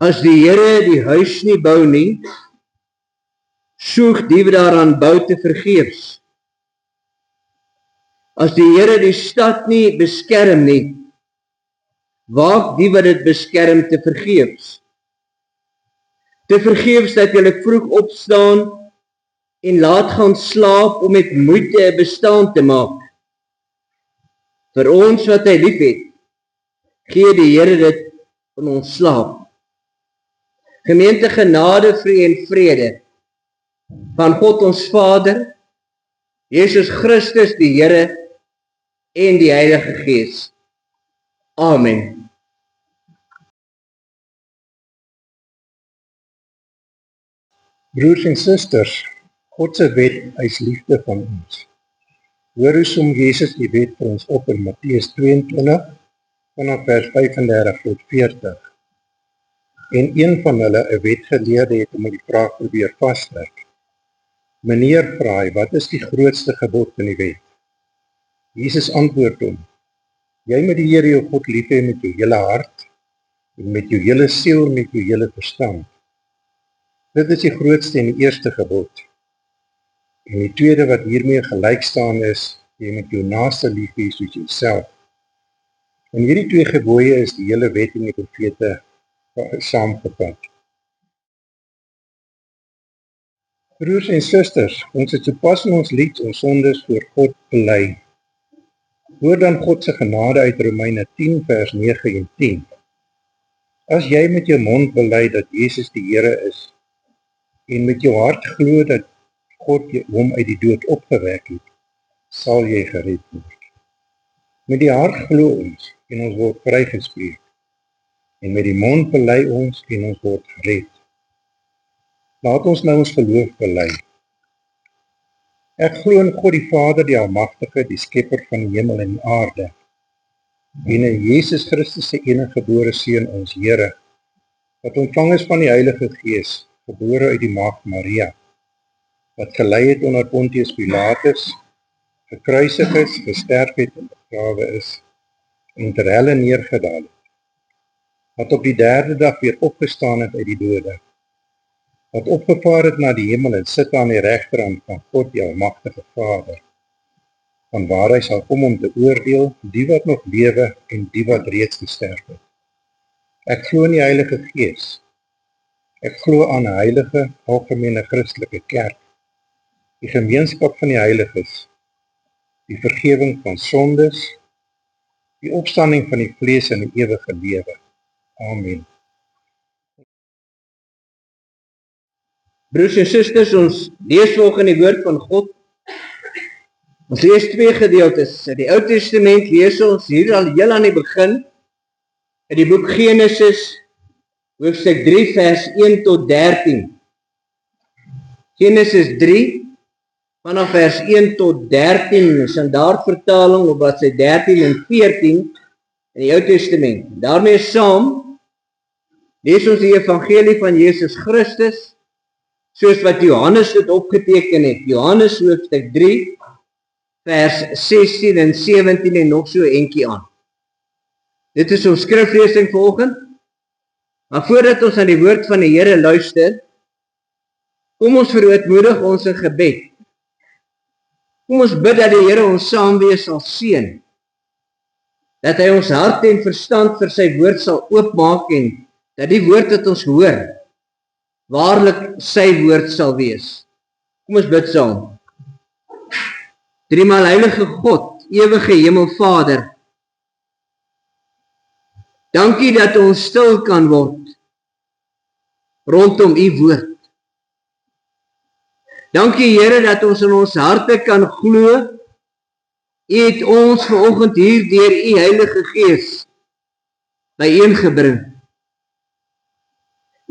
As die Here die huis nie bou nie, soek die wat daaraan bou te vergeefs. As die Here die stad nie beskerm nie, waak die wat dit beskerm te vergeefs. Te vergeefs dat julle vroeg opstaan en laat gaan slaap om met moeite 'n bestaan te maak. Vir ons wat hy liefhet, gee die Here dit in ons slaap. Gemeente, genade, vrede van God ons Vader, Jesus Christus die Here en die Heilige Gees. Amen. Broers en susters, God se wet is liefde van ons. Hoor hoe som Jesus die wet vir ons op in Matteus 22, vanaf vers 35 tot 40. En een van hulle, 'n wetgeleerde, het hom die vraag probeer vasleg. Meneer, vra hy, wat is die grootste gebod in die wet? Jesus antwoord hom, jy moet die Here jou God lief hê met jou hele hart, en met jou hele siel en met jou hele verstand. Dit is die grootste en die eerste gebod. En die tweede wat hiermee gelyk staan is, jy moet jou naaste lief hê soos jouself. En hierdie twee gebooie is die hele wet en die profete saamgevat. Broers en susters, ons het sopas in ons lied ons sondes voor God bely. Hoor dan God se genade uit Romeine 10 vers 9 en 10. As jy met jou mond bely dat Jesus die Here is, en met jou hart glo dat God hom uit die dood opgewek het, sal jy gered word. Met die hart glo ons en ons word vrygespreek. En met die mond bely ons en ons word gered. Laat ons nou ons geloof bely. Ek glo in God die Vader, die Almagtige, die Skepper van die hemel en die aarde, en in Jesus Christus se enige gebore Seun, ons Here, wat ontvang is van die Heilige Gees, gebore uit die maagd Maria, wat gelei het onder Pontius Pilatus, gekruisig is, gesterf het en begrawe is, en ter helle neergedaal het, wat op die derde dag weer opgestaan het uit die dode, wat opgevaar het na die hemel en sit aan die regterhand van God, die Almagtige Vader, van waar hy sal kom om te oordeel die wat nog lewe en die wat reeds gesterf het. Ek glo in die Heilige Gees. Ek glo aan 'n heilige, algemene Christelike kerk, die gemeenskap van die heiliges, die vergewing van sondes, die opstanding van die vlees en die ewige lewe. Amen. Broers en susters, ons lees volgens die woord van God. Ons lees twee gedeeltes. In die Ou Testament lees ons hier al heel aan die begin, in die boek Genesis, hoofstuk 3 vers 1 tot 13. Genesis 3, vanaf vers 1 tot 13, standaard vertaling op bladsy 13 en 14 in die Ou Testament. Daarmee saam lees ons die evangelie van Jesus Christus, soos wat Johannes dit opgeteken het. Johannes hoofstuk 3, vers 16 en 17 en nog so eentjie aan. Dit is ons skriflesing vanoggend. Maar voordat ons aan die woord van die Here luister, kom ons verootmoedig ons in gebed. Kom ons bid dat die Here ons saam wees sal seën, dat hy ons hart en verstand vir sy woord sal oopmaak en dat die woord wat ons hoor, waarlik sy woord sal wees. Kom ons bid saam. Driemaal heilige God, ewige Hemelvader, dankie dat ons stil kan word rondom u woord. Dankie Here dat ons in ons harte kan glo, u het ons vanoggend hier deur u Heilige Gees byeengebring.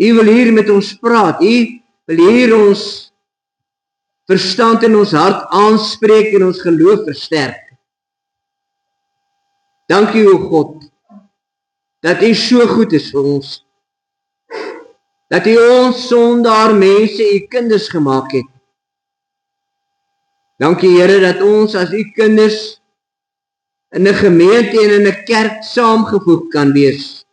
U wil hier met ons praat, u wil hier ons verstand en ons hart aanspreek en ons geloof versterk. Dankie o God, dat u so goed is vir ons, dat u ons sondaar mense u kinders gemaak het. Dankie Here dat ons as u kinders in 'n gemeente en in 'n kerk saamgevoeg kan wees.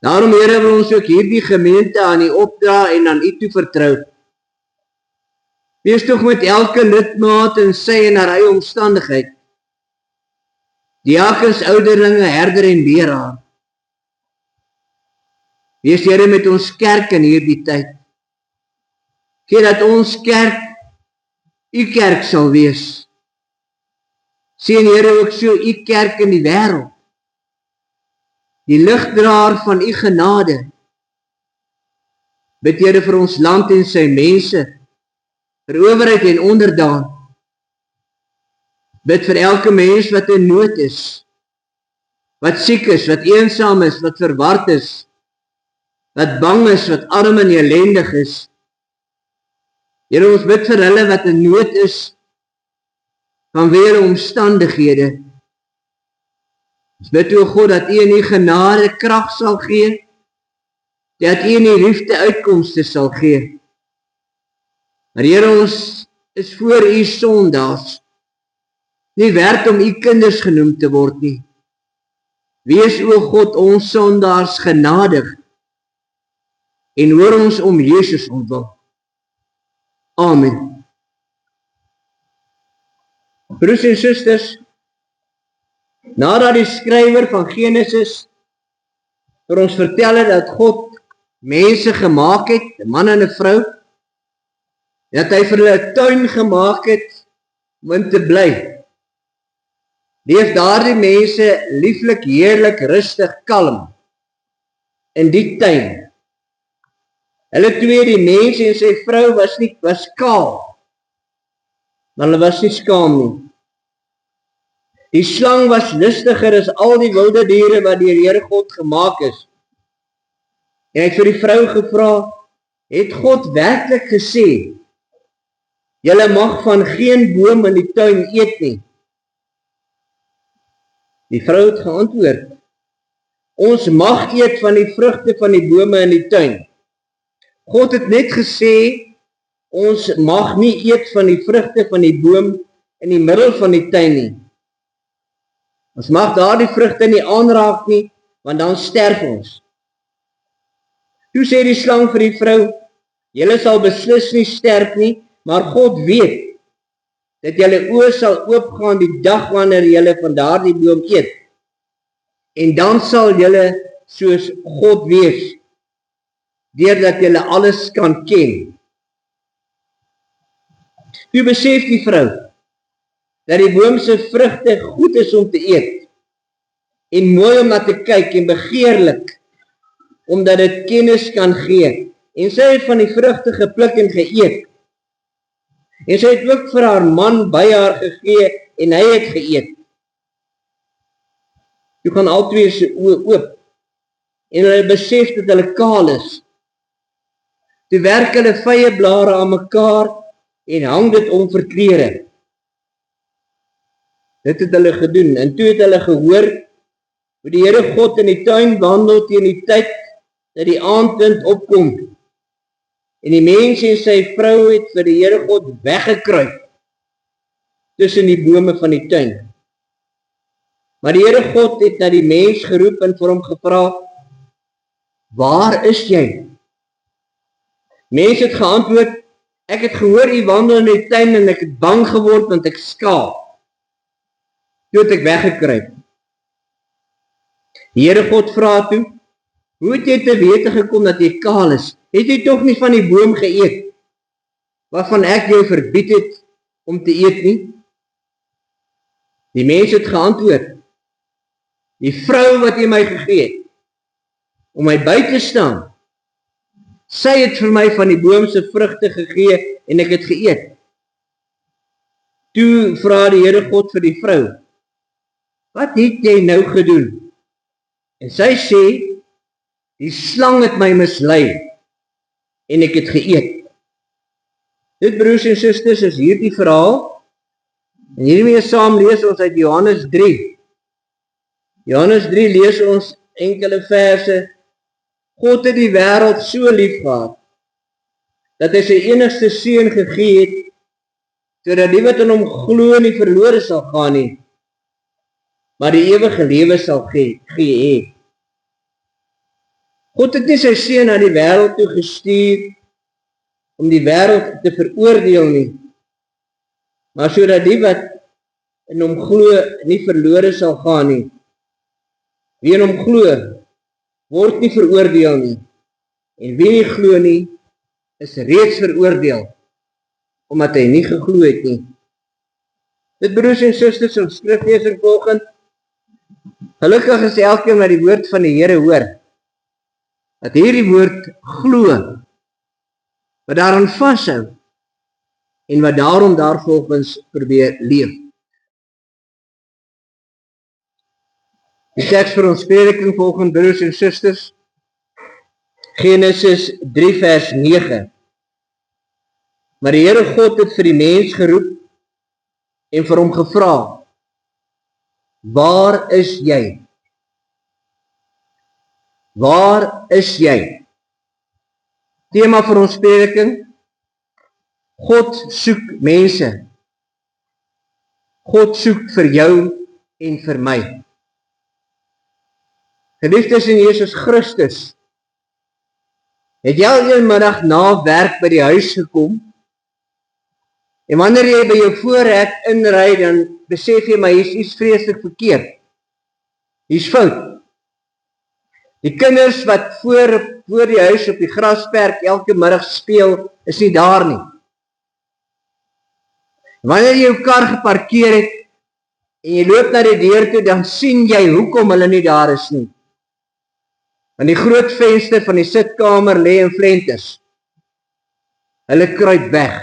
Daarom, Here, wil ons ook hierdie gemeente aan U opdra en aan U toe vertrou. Wees tog met elke lidmaat in sy en haar eie omstandigheid. Diakens, ouderlinge, herder en leraar. Wees, Here, met ons kerk in hierdie tyd. Gee dat ons kerk U kerk sal wees. Seën, Here, ook so U kerk in die wêreld. Die ligdraer van U genade. Bid, Here, vir ons land en sy mense, vir owerheid en onderdaan. Bid vir elke mens wat in nood is, wat siek is, wat eensaam is, wat verward is, wat bang is, wat arm en ellendig is. Here, ons bid vir hulle wat in nood is, vanweë hulle omstandighede. Ons bid, o God, dat U in U genade krag sal gee, dat U in U liefde uitkomste sal gee. Maar Here, ons is voor U sondaars, nie werd om U kinders genoem te word nie. Wees, o God, ons sondaars genadig, en hoor ons om Jesus ontwil. Amen. Broers en susters, nadat die skrywer van Genesis vir ons vertel het dat God mense gemaak het, 'n man en 'n vrou, dat hy vir hulle 'n tuin gemaak het om in te bly, leef daardie mense lieflik, heerlik, rustig, kalm in die tuin. Hulle twee, die mens en sy vrou, was kaal, maar hulle was nie skaam nie. Die slang was lustiger as al die wilde diere wat deur Here God gemaak is. En hy het vir die vrou gevra, het God werklik gesê, julle mag van geen boom in die tuin eet nie? Die vrou het geantwoord, ons mag eet van die vrugte van die bome in die tuin. God het net gesê, ons mag nie eet van die vrugte van die boom in die middel van die tuin nie. Ons mag daardie vrugte nie aanraak nie, want dan sterf ons. Toe sê die slang vir die vrou, julle sal beslis nie sterf nie, maar God weet, dat julle oë sal oopgaan die dag wanneer julle van daardie boom eet. En dan sal julle soos God wees, deurdat julle alles kan ken. Toe besef die vrou, dat die boom se vrugte goed is om te eet, en mooi om na te kyk en begeerlik, omdat dit kennis kan gee. En sy het van die vrugte gepluk en geëet. En sy het ook vir haar man by haar gegee, en hy het geëet. Toe gaan al twee se oë oop, en hulle besef dat hulle kaal is. Toe werk hulle vye blare aan mekaar, en hang dit om vir klere. Dit het hulle gedoen, en toe het hulle gehoor, hoe die Here God in die tuin wandel teen die tyd, dat die aandwind opkom. En die mens en sy vrou het vir die Here God weggekruip, tussen die bome van die tuin. Maar die Here God het na die mens geroep en vir hom gevra, waar is jy? Mens het geantwoord, ek het gehoor u wandel in die tuin en ek het bang geword want ek skaap. Toe het ek weggekruip. Die Here God vra toe, hoe het jy te wete gekom dat jy kaal is? Het jy tog nie van die boom geëet, waarvan ek jou verbied het om te eet nie? Die mens het geantwoord, die vrou wat jy my gegee het, om my by te staan, sy het vir my van die boom se vrugte gegee en ek het geëet. Toe vra die Here God vir die vrou, wat het jy nou gedoen? En sy sê, die slang het my mislei en ek het geëet. Dit, broers en susters, is hierdie verhaal, en hiermee saam lees ons uit Johannes 3. Johannes 3 lees ons enkele verse. God het die wêreld so lief gehad, dat hy sy enigste seun gegee het, sodat die wat in hom glo nie verlore sal gaan nie, maar die ewige lewe sal hê. God het nie sy seun na die wêreld toe gestuur om die wêreld te veroordeel nie, maar sodat die wat in hom glo nie verlore sal gaan nie. Wie in hom glo, word nie veroordeel nie, en wie nie glo nie, is reeds veroordeel, omdat hy nie geglo het nie. Dit broers en susters, ons skriflesing volgend, gelukkig is elkeen wat die woord van die Here hoor, dat hierdie woord glo, wat daaraan vashou, en wat daarom daarvolgens probeer leef. Die teks vir ons prediking volgende broers en susters, Genesis 3 vers 9. Maar die Here God het vir die mens geroep en vir hom gevra, waar is jy? Waar is jy? Tema vir ons prediking, God soek mense. God soek vir jou en vir my. Geliefdes in Jesus Christus, het jy al een middag na werk by die huis gekom, en wanneer jy by jou voorhek inry, dan besef jy, maar hier is iets vreeslik verkeerd. Hier's fout. Die kinders wat voor die huis op die grasperk elke middag speel, is nie daar nie. Wanneer jy jou kar geparkeer het, en jy loop na die deur toe, dan sien jy hoekom hulle nie daar is nie. Want die groot venster van die sitkamer lê in flenters. Hulle kruip weg.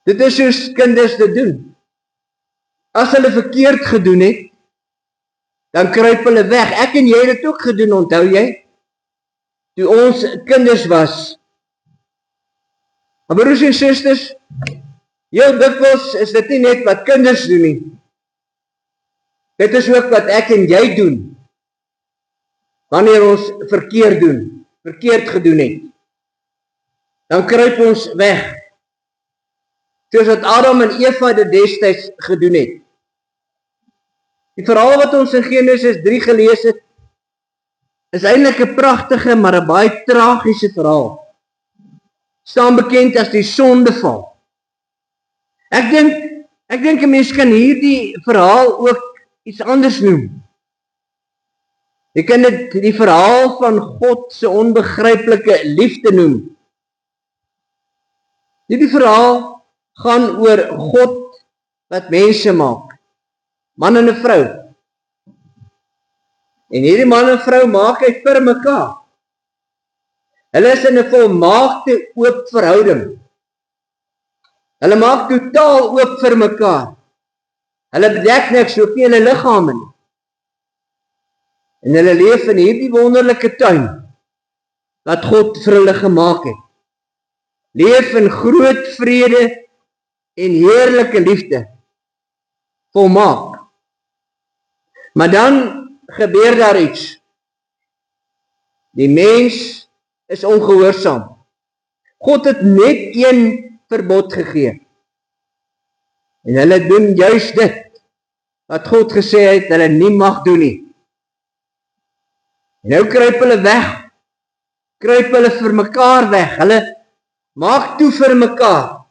Dit is soos kinders dit doen. As hulle verkeerd gedoen het, dan kruip hulle weg. Ek en jy het dit ook gedoen, onthou jy? Toe ons kinders was. Maar broers en susters, heel dikwels is dit nie net wat kinders doen nie. Dit is ook wat ek en jy doen, wanneer ons verkeerd gedoen het. Dan kruip ons weg. Soos wat Adam en Eva dit destyds gedoen het. Die verhaal wat ons in Genesis 3 gelees het, is eintlik 'n pragtige, maar 'n baie tragiese verhaal. Staan bekend as die sondeval. Ek dink 'n mens kan hierdie verhaal ook iets anders noem. Jy kan dit die verhaal van God se onbegryplike liefde noem. Hierdie verhaal gaan oor God wat mense maak. Man en 'n vrou. En hierdie man en vrou maak hy vir mekaar. Hulle is in 'n volmaakte oop verhouding. Hulle maak totaal oop vir mekaar. Hulle bedek niks, ook nie hulle liggame nie. En hulle leef in hierdie wonderlike tuin wat God vir hulle gemaak het. Leef in groot vrede en heerlike liefde. Volmaak. Maar dan gebeur daar iets. Die mens is ongehoorsaam. God het net een verbod gegee. En hulle doen juis dit wat God gesê het hulle nie mag doen nie. En nou kruip hulle weg. Kruip hulle vir mekaar weg. Hulle maak toe vir mekaar.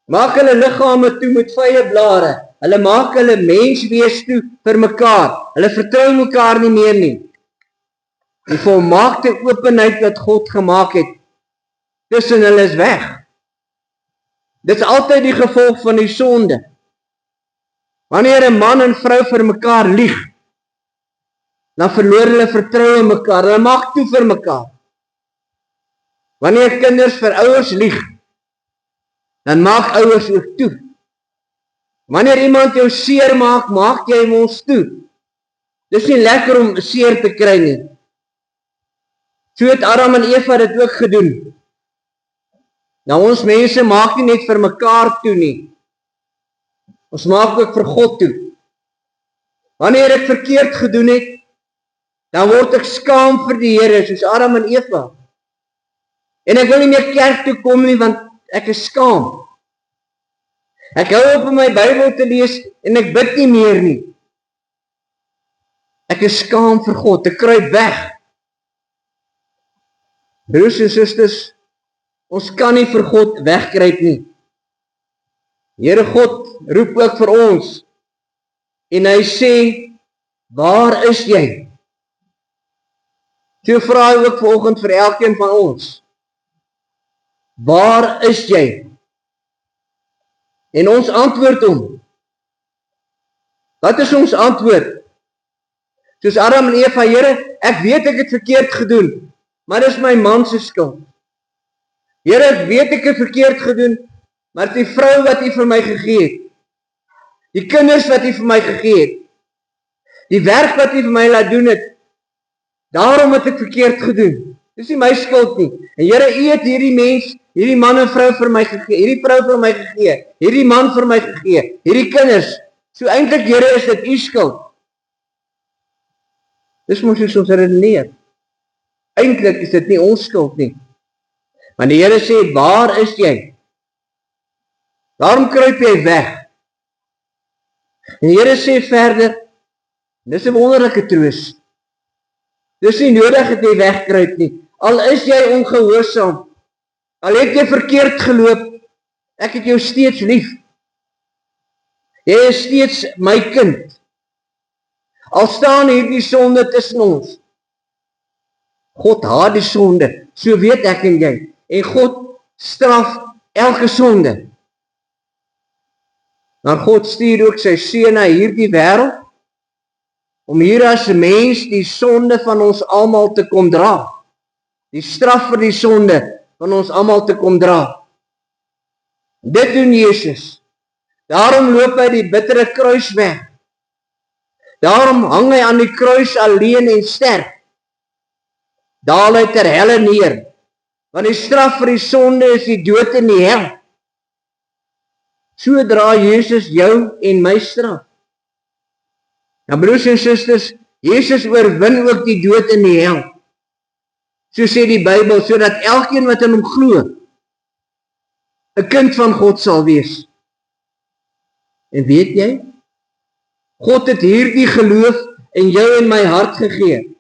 Maak hulle liggame toe met vye blare. Hulle maak hulle menswees toe vir mekaar. Hulle vertrou mekaar nie meer nie. Die volmaakte openheid wat God gemaak het, tussen hulle is weg. Dit is altyd die gevolg van die sonde. Wanneer 'n man en vrou vir mekaar lieg, dan verloor hulle vertroue in mekaar. Hulle maak toe vir mekaar. Wanneer kinders vir ouers lieg, dan maak ouers ook toe. Wanneer iemand jou seer maak, maak jy hom ons toe. Dis nie lekker om seer te kry nie. So het Adam en Eva dit ook gedoen. Nou ons mense maak nie net vir mekaar toe nie. Ons maak ook vir God toe. Wanneer ek verkeerd gedoen het, dan word ek skaam vir die Here, soos Adam en Eva. En ek wil nie meer kerk toe kom nie, want ek is skaam. Ek hou op om my Bybel te lees en ek bid nie meer nie. Ek is skaam vir God, ek kruip weg. Broers en susters, ons kan nie vir God wegkruip nie. Here God roep ook vir ons en hy sê, waar is jy? So vra hy ook vanoggend vir elkeen van ons. Waar is jy? En ons antwoord hom. Wat is ons antwoord? Soos Adam en Eva, Here, ek weet ek het verkeerd gedoen, maar dis my man se skuld. Here, ek weet ek het verkeerd gedoen, maar die vrou wat U vir my gegee het, die kinders wat U vir my gegee het, die werk wat U vir my laat doen het, daarom het ek verkeerd gedoen. Dis nie my skuld nie. En Here, U het hierdie mens, hierdie man en vrou vir my gegee, hierdie vrou vir my gegee, hierdie man vir my gegee, hierdie kinders. So eintlik, Here, is dit U skuld. Dis mos hoe ons redeneer. Eintlik is dit nie ons skuld nie. Maar die Here sê, waar is jy? Waarom kruip jy weg? En die Here sê verder, dis 'n wonderlike troos. Dis nie nodig dat jy wegkruip nie. Al is jy ongehoorsaam, al het jy verkeerd geloop, ek het jou steeds lief. Jy is steeds my kind. Al staan hierdie sonde tussen ons. God haat die sonde, so weet ek en jy. En God straf elke sonde. Maar God stuur ook sy seun na hierdie wêreld, om hier as 'n mens die sonde van ons almal te kom dra. Die straf vir die sonde van ons almal te kom dra. Dit doen Jesus. Daarom loop hy die bittere kruis weg. Daarom hang hy aan die kruis alleen en sterf. Daal hy ter helle neer, want die straf vir die sonde is die dood in die hel. So dra Jesus jou en my straf. Nou broers en susters, Jesus oorwin ook die dood in die hel. So sê die Bybel, sodat elkeen wat in hom glo, 'n kind van God sal wees. En weet jy, God het hierdie geloof in jou en my hart gegee.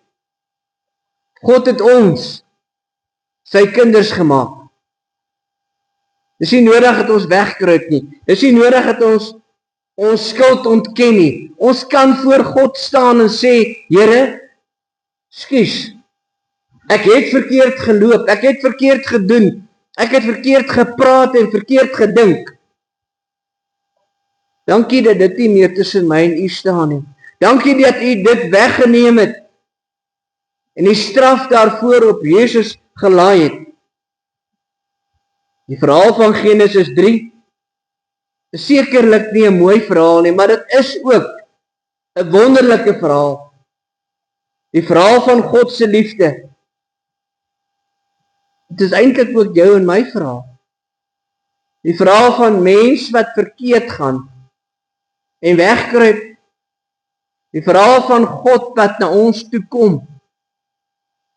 God het ons sy kinders gemaak. Dis nie nodig dat ons wegkruip nie. Dis nie nodig dat ons skuld ontken nie. Ons kan voor God staan en sê, Here, skus, ek het verkeerd geloop, ek het verkeerd gedoen, ek het verkeerd gepraat en verkeerd gedink. Dankie dat dit nie meer tussen my en U staan nie. Dankie dat U dit weggeneem het en die straf daarvoor op Jesus gelaai het. Die verhaal van Genesis 3 is sekerlik nie 'n mooi verhaal nie, maar dit is ook 'n wonderlike verhaal. Die verhaal van God se liefde. Dit is eintlik ook jou en my verhaal. Die verhaal van mens wat verkeerd gaan en wegkruip. Die verhaal van God wat na ons toe kom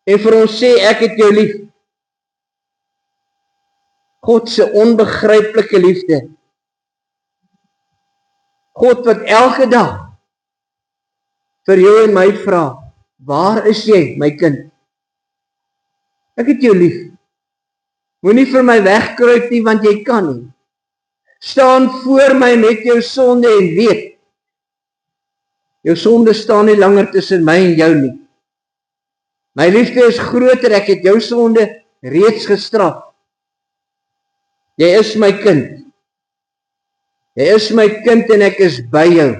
en vir ons sê, ek het jou lief. God se onbegryplike liefde. God wat elke dag vir jou en my vra, waar is jy, my kind? Ek het jou lief. Moenie vir my wegkruip nie, want jy kan nie. Staan voor my met jou sonde en weet, jou sonde staan nie langer tussen my en jou nie. My liefde is groter, ek het jou sonde reeds gestraf. Jy is my kind. Jy is my kind en ek is by jou.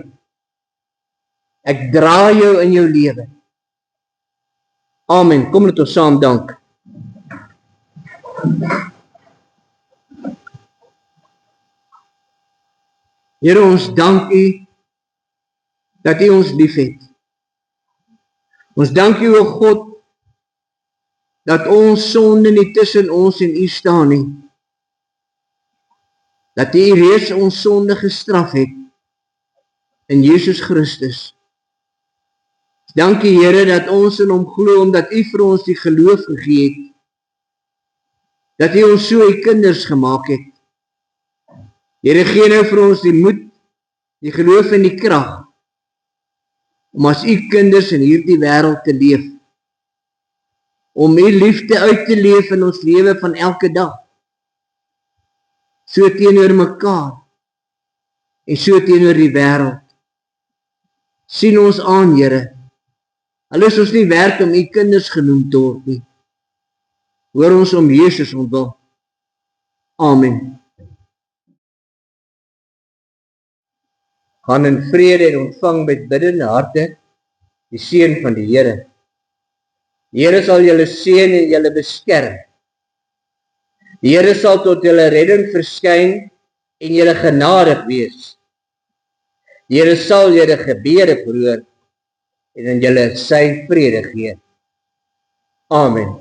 Ek dra jou in jou lewe. Amen. Kom net ons saam dank. Here, ons dank U dat U ons liefhet. Ons dank U, o God, dat ons sonde nie tussen ons en U staan nie. Dat U reeds ons sonde gestraf het in Jesus Christus. Dankie Here dat ons in hom glo omdat U vir ons die geloof gegee het. Dat U ons so U kinders gemaak het. Here, gee nou vir ons die moed, die geloof en die krag om as u kinders in hierdie wêreld te leef, om u liefde uit te leef in ons lewe van elke dag, so teenoor mekaar, en so teenoor die wêreld. Sien ons aan, Here, al is ons nie werd om u kinders genoem te word nie. Hoor ons om Jesus ontwil. Amen. Gaan in vrede en ontvang met biddende harte die seën van die Here. Die Here sal julle seën en julle beskerm. Die Here sal tot julle redding verskyn en julle genadig wees. Die Here sal julle gebede verhoor en aan julle sy vrede gee. Amen.